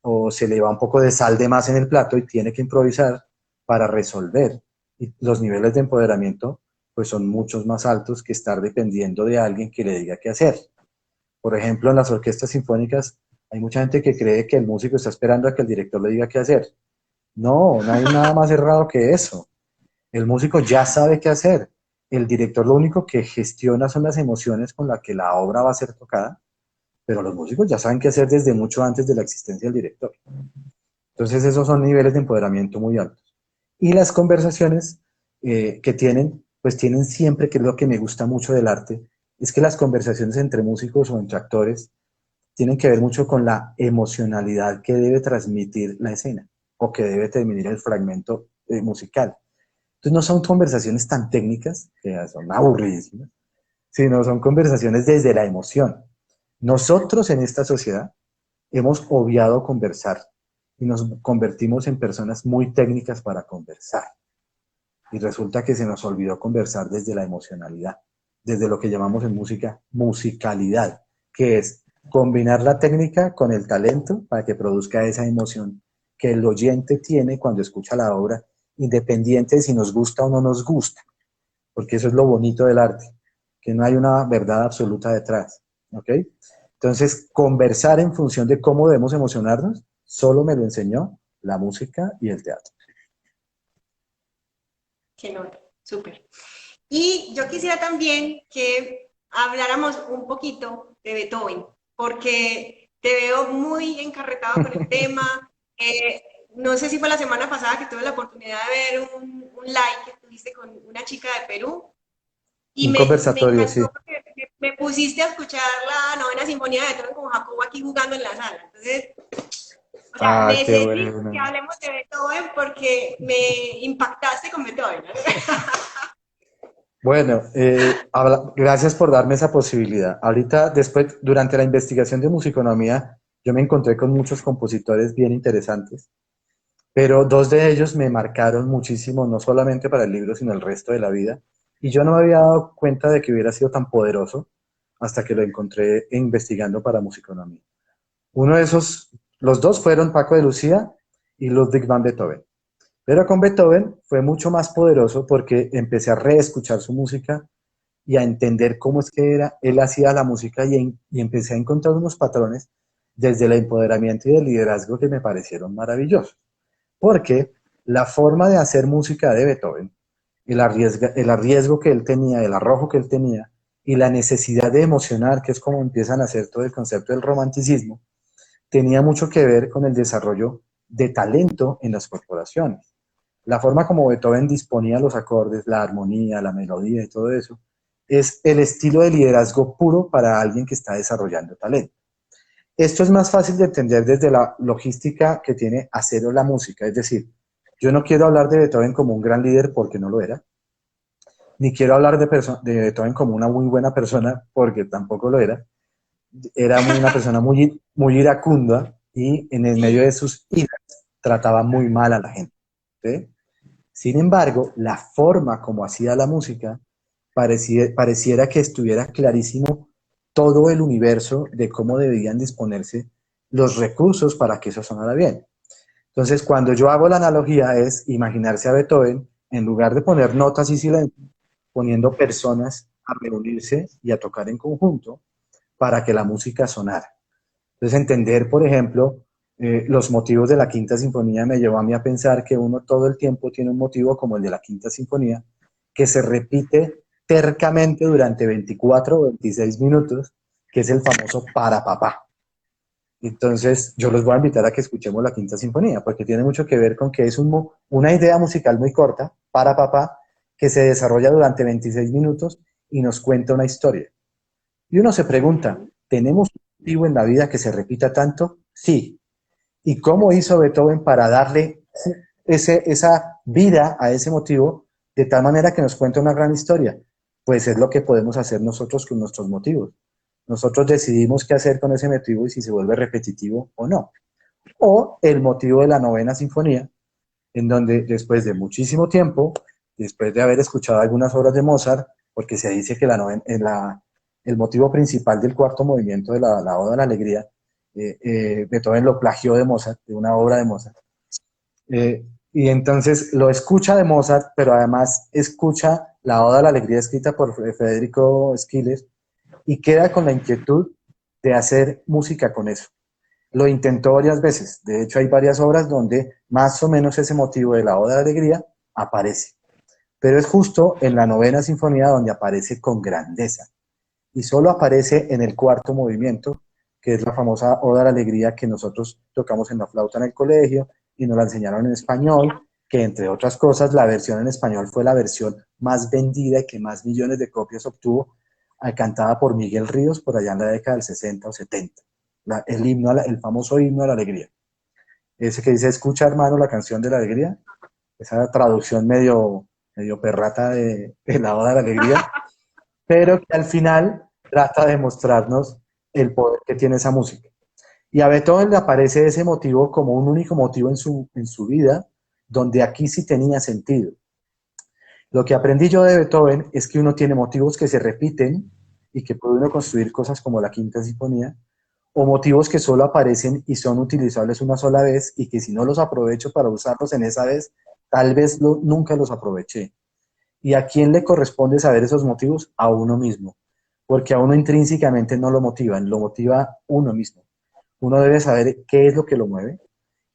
o se le va un poco de sal de más en el plato y tiene que improvisar para resolver. Y los niveles de empoderamiento pues son muchos más altos que estar dependiendo de alguien que le diga qué hacer. Por ejemplo, en las orquestas sinfónicas hay mucha gente que cree que el músico está esperando a que el director le diga qué hacer. No, no hay nada más errado que eso. El músico ya sabe qué hacer. El director lo único que gestiona son las emociones con las que la obra va a ser tocada, pero los músicos ya saben qué hacer desde mucho antes de la existencia del director. Entonces esos son niveles de empoderamiento muy altos. Y las conversaciones que tienen, pues tienen siempre, que es lo que me gusta mucho del arte, es que las conversaciones entre músicos o entre actores tienen que ver mucho con la emocionalidad que debe transmitir la escena o que debe terminar el fragmento musical. Entonces no son conversaciones tan técnicas, que son aburridísimas, sino son conversaciones desde la emoción. Nosotros en esta sociedad hemos obviado conversar y nos convertimos en personas muy técnicas para conversar. Y resulta que se nos olvidó conversar desde la emocionalidad, desde lo que llamamos en música musicalidad, que es combinar la técnica con el talento para que produzca esa emoción que el oyente tiene cuando escucha la obra, independiente de si nos gusta o no nos gusta, porque eso es lo bonito del arte, que no hay una verdad absoluta detrás. ¿Ok? Entonces, conversar en función de cómo debemos emocionarnos, solo me lo enseñó la música y el teatro. Que no, súper. Y yo quisiera también que habláramos un poquito de Beethoven, porque te veo muy encarretado con el tema. No sé si fue la semana pasada que tuve la oportunidad de ver un live que tuviste con una chica de Perú y Un me conversatorio, sí. encantó porque me pusiste a escuchar la novena sinfonía de Beethoven con Jacobo aquí jugando en la sala. Entonces, o sea, Ah, qué necesito que bueno. hablemos de Beethoven porque me impactaste con Beethoven, ¿no? Bueno, gracias por darme esa posibilidad. Ahorita, después, durante la investigación de musiconomía, yo me encontré con muchos compositores bien interesantes, pero dos de ellos me marcaron muchísimo, no solamente para el libro, sino el resto de la vida. Y yo no me había dado cuenta de que hubiera sido tan poderoso hasta que lo encontré investigando para musiconomía. Uno de esos, los dos fueron Paco de Lucía y Ludwig van Beethoven. Pero con Beethoven fue mucho más poderoso porque empecé a reescuchar su música y a entender cómo es que él hacía la música y empecé a encontrar unos patrones desde el empoderamiento y el liderazgo que me parecieron maravillosos. Porque la forma de hacer música de Beethoven, el arriesgo que él tenía, el arrojo que él tenía y la necesidad de emocionar, que es como empiezan a hacer todo el concepto del romanticismo, tenía mucho que ver con el desarrollo de talento en las corporaciones. La forma como Beethoven disponía los acordes, la armonía, la melodía y todo eso, es el estilo de liderazgo puro para alguien que está desarrollando talento. Esto es más fácil de entender desde la logística que tiene hacer la música, es decir, yo no quiero hablar de Beethoven como un gran líder porque no lo era, ni quiero hablar de Beethoven como una muy buena persona porque tampoco lo era una persona muy, muy iracunda y en el medio Sí, de sus iras trataba muy mal a la gente. ¿Sí? Sin embargo, la forma como hacía la música pareciera que estuviera clarísimo todo el universo de cómo debían disponerse los recursos para que eso sonara bien. Entonces, cuando yo hago la analogía es imaginarse a Beethoven, en lugar de poner notas y silencio, poniendo personas a reunirse y a tocar en conjunto para que la música sonara. Entonces, entender, por ejemplo, los motivos de la Quinta Sinfonía me llevó a mí a pensar que uno todo el tiempo tiene un motivo como el de la Quinta Sinfonía, que se repite tercamente durante 24 o 26 minutos, que es el famoso para papá. Entonces, yo los voy a invitar a que escuchemos la Quinta Sinfonía, porque tiene mucho que ver con que es una idea musical muy corta, para papá, que se desarrolla durante 26 minutos y nos cuenta una historia. Y uno se pregunta, ¿tenemos un motivo en la vida que se repita tanto? Sí. ¿Y cómo hizo Beethoven para darle esa vida a ese motivo de tal manera que nos cuenta una gran historia? Pues es lo que podemos hacer nosotros con nuestros motivos. Nosotros decidimos qué hacer con ese motivo y si se vuelve repetitivo o no. O el motivo de la Novena Sinfonía, en donde después de muchísimo tiempo, después de haber escuchado algunas obras de Mozart, porque se dice que el motivo principal del cuarto movimiento de la Oda a la Alegría, Beethoven lo plagió de Mozart, de una obra de Mozart. Y entonces lo escucha de Mozart, pero además escucha la Oda a la Alegría escrita por Federico Squiles y queda con la inquietud de hacer música con eso. Lo intentó varias veces. De hecho, hay varias obras donde más o menos ese motivo de la Oda de la Alegría aparece. Pero es justo en la Novena Sinfonía donde aparece con grandeza. Y solo aparece en el cuarto movimiento, que es la famosa Oda a la Alegría que nosotros tocamos en la flauta en el colegio y nos la enseñaron en español, que entre otras cosas la versión en español fue la versión más vendida y que más millones de copias obtuvo, cantada por Miguel Ríos por allá en la década del 60 o 70. El famoso himno a la alegría. Ese que dice, escucha hermano la canción de la alegría, esa traducción medio perrata de la Oda de la Alegría, pero que al final trata de mostrarnos el poder que tiene esa música. Y a Beethoven le aparece ese motivo como un único motivo en su vida, donde aquí sí tenía sentido. Lo que aprendí yo de Beethoven es que uno tiene motivos que se repiten y que puede uno construir cosas como la Quinta Sinfonía, o motivos que solo aparecen y son utilizables una sola vez y que si no los aprovecho para usarlos en esa vez, tal vez nunca los aproveché. ¿Y a quién le corresponde saber esos motivos? A uno mismo, porque a uno intrínsecamente no lo motivan, lo motiva uno mismo. Uno debe saber qué es lo que lo mueve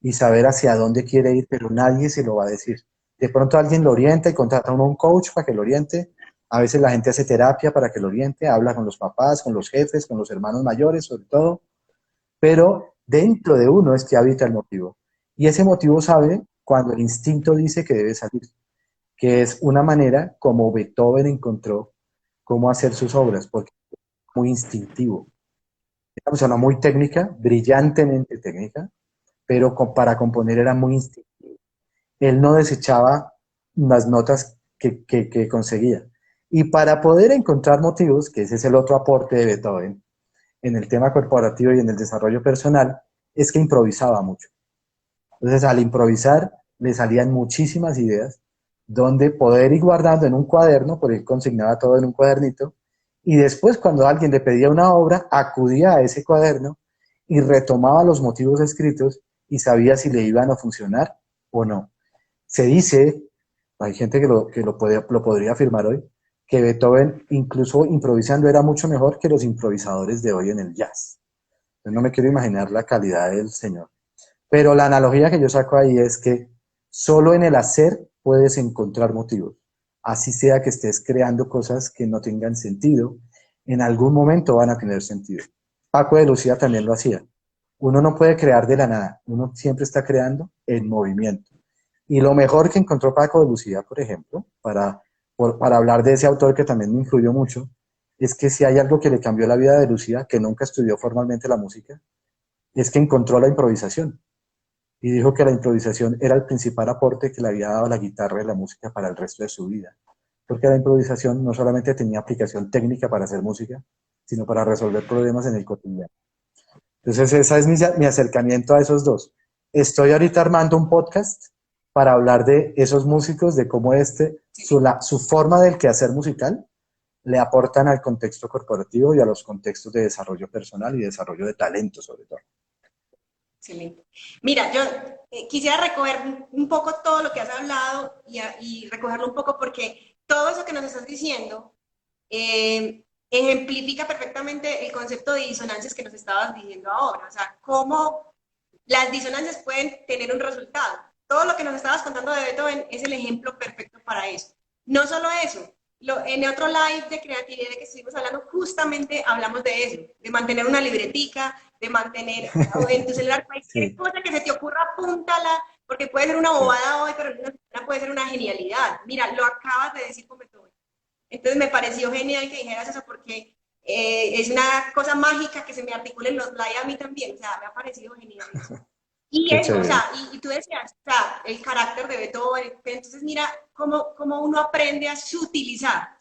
y saber hacia dónde quiere ir, pero nadie se lo va a decir. De pronto alguien lo orienta y contrata a uno un coach para que lo oriente. A veces la gente hace terapia para que lo oriente, habla con los papás, con los jefes, con los hermanos mayores, sobre todo, pero dentro de uno es que habita el motivo. Y ese motivo sabe cuando el instinto dice que debe salir, que es una manera como Beethoven encontró cómo hacer sus obras, porque es muy instintivo. Es una persona muy técnica, brillantemente técnica, pero para componer era muy instintivo. Él no desechaba las notas que conseguía. Y para poder encontrar motivos, que ese es el otro aporte de Beethoven, en el tema corporativo y en el desarrollo personal, es que improvisaba mucho. Entonces, al improvisar, le salían muchísimas ideas, donde poder ir guardando en un cuaderno, porque él consignaba todo en un cuadernito, y después cuando alguien le pedía una obra, acudía a ese cuaderno y retomaba los motivos escritos y sabía si le iban a funcionar o no. Se dice, hay gente lo podría afirmar hoy, que Beethoven, incluso improvisando, era mucho mejor que los improvisadores de hoy en el jazz. Yo no me quiero imaginar la calidad del señor. Pero la analogía que yo saco ahí es que solo en el hacer puedes encontrar motivos. Así sea que estés creando cosas que no tengan sentido, en algún momento van a tener sentido. Paco de Lucía también lo hacía. Uno no puede crear de la nada, uno siempre está creando en movimiento. Y lo mejor que encontró Paco de Lucía, por ejemplo, para hablar de ese autor que también me influyó mucho, es que si hay algo que le cambió la vida de Lucía, que nunca estudió formalmente la música, es que encontró la improvisación y dijo que la improvisación era el principal aporte que le había dado la guitarra y la música para el resto de su vida. Porque la improvisación no solamente tenía aplicación técnica para hacer música, sino para resolver problemas en el cotidiano. Entonces, ese es mi acercamiento a esos dos. Estoy ahorita armando un podcast para hablar de esos músicos, de cómo su forma del quehacer musical le aportan al contexto corporativo y a los contextos de desarrollo personal y desarrollo de talento, sobre todo. Excelente. Mira, yo quisiera recoger un poco todo lo que has hablado y recogerlo un poco porque todo eso que nos estás diciendo ejemplifica perfectamente el concepto de disonancias que nos estabas diciendo ahora. O sea, cómo las disonancias pueden tener un resultado. Todo lo que nos estabas contando de Beethoven es el ejemplo perfecto para eso. No solo eso, en otro live de creatividad que estuvimos hablando, justamente hablamos de eso, de mantener una libretica, de mantener en tu celular cualquier Sí, cosa que se te ocurra, apúntala, porque puede ser una sí, bobada hoy, pero en una semana puede ser una genialidad. Mira, lo acabas de decir con Beethoven. Entonces me pareció genial que dijeras eso porque es una cosa mágica que se me articule en los live a mí también, o sea, me ha parecido genial eso. Y qué eso, o chévere. sea, y tú decías, o sea, el carácter de Beethoven, entonces mira cómo uno aprende a sutilizar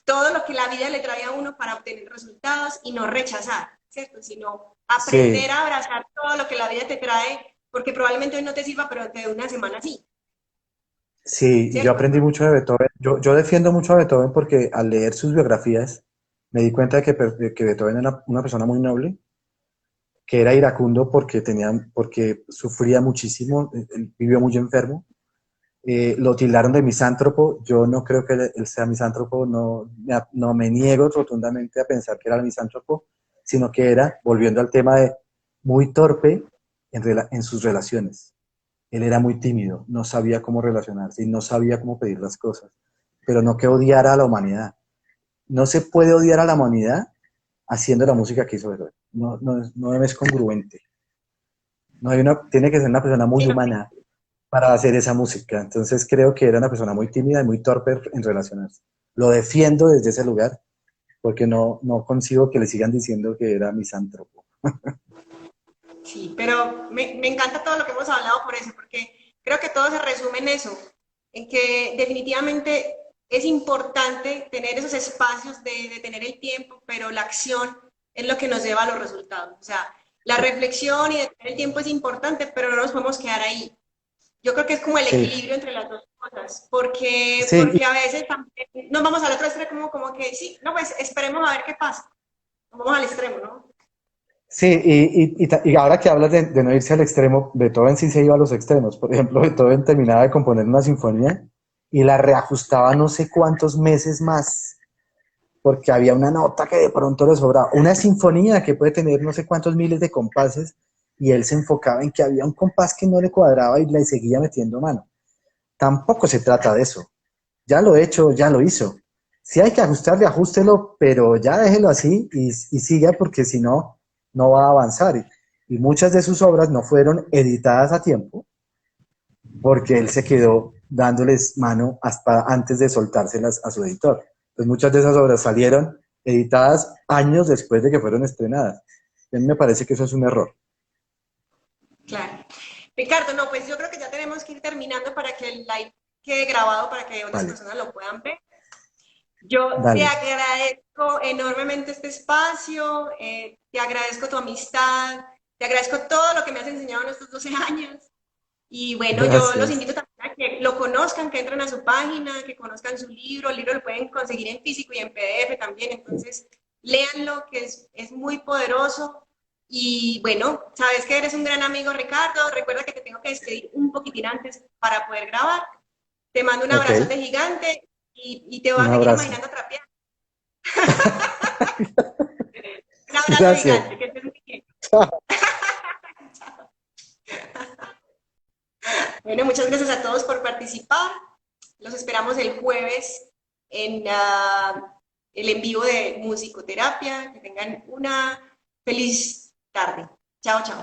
todo lo que la vida le trae a uno para obtener resultados y no rechazar, ¿cierto? Sino aprender Sí, a abrazar todo lo que la vida te trae, porque probablemente hoy no te sirva, pero te de una semana sí, sí, y yo ¿cierto? aprendí mucho de Beethoven. Yo defiendo mucho a Beethoven porque al leer sus biografías me di cuenta de que Beethoven era una persona muy noble, que era iracundo porque sufría muchísimo, él vivió muy enfermo. Lo tildaron de misántropo. Yo no creo que él sea misántropo, no me niego rotundamente a pensar que era misántropo, sino que era, volviendo al tema de muy torpe en sus relaciones. Él era muy tímido, no sabía cómo relacionarse y no sabía cómo pedir las cosas, pero no que odiara a la humanidad. No se puede odiar a la humanidad haciendo la música que hizo Beethoven. No es congruente. No tiene que ser una persona muy Sí, no, humana para hacer esa música. Entonces creo que era una persona muy tímida y muy torpe en relacionarse. Lo defiendo desde ese lugar porque no consigo que le sigan diciendo que era misántropo. sí, pero me encanta todo lo que hemos hablado por eso, porque creo que todo se resume en eso, en que definitivamente es importante tener esos espacios de tener el tiempo, pero la acción es lo que nos lleva a los resultados. O sea, la reflexión y de tener el tiempo es importante, pero no nos podemos quedar ahí. Yo creo que es como el Sí, equilibrio entre las dos cosas, porque, sí, porque a veces también nos vamos al otro extremo como que sí, no, pues esperemos a ver qué pasa. Nos vamos al extremo, ¿no? sí, y ahora que hablas de no irse al extremo, Beethoven sí se iba a los extremos. Por ejemplo, Beethoven terminaba de componer una sinfonía y la reajustaba no sé cuántos meses más, porque había una nota que de pronto le sobraba. Una sinfonía que puede tener no sé cuántos miles de compases y él se enfocaba en que había un compás que no le cuadraba y le seguía metiendo mano. Tampoco se trata de eso. Ya lo he hecho, ya lo hizo. Si hay que ajustarle, ajustelo, pero ya déjelo así y siga porque si no, no va a avanzar. Y muchas de sus obras no fueron editadas a tiempo porque él se quedó dándoles mano hasta antes de soltárselas a su editor. Entonces muchas de esas obras salieron editadas años después de que fueron estrenadas. A mí me parece que eso es un error. Claro. Ricardo, no, pues yo creo que ya tenemos que ir terminando para que el live quede grabado para que otras Vale, personas lo puedan ver. Yo te dale. agradezco enormemente este espacio, te agradezco tu amistad, te agradezco todo lo que me has enseñado en estos 12 años. Y bueno, yo los Gracias. invito también a que lo conozcan, que entren a su página, que conozcan su libro. El libro lo pueden conseguir en físico y en PDF también. Entonces, léanlo, que es muy poderoso. Y bueno, sabes que eres un gran amigo, Ricardo. Recuerda que te tengo que despedir un poquitín antes para poder grabar. Te mando un Ok, abrazote gigante y te voy un a seguir abrazo. imaginando trapear. Un abrazo Gracias. gigante, que estés muy bien. Chao. Bueno, muchas gracias a todos por participar. Los esperamos el jueves en el en vivo de musicoterapia. Que tengan una feliz tarde. Chao, chao.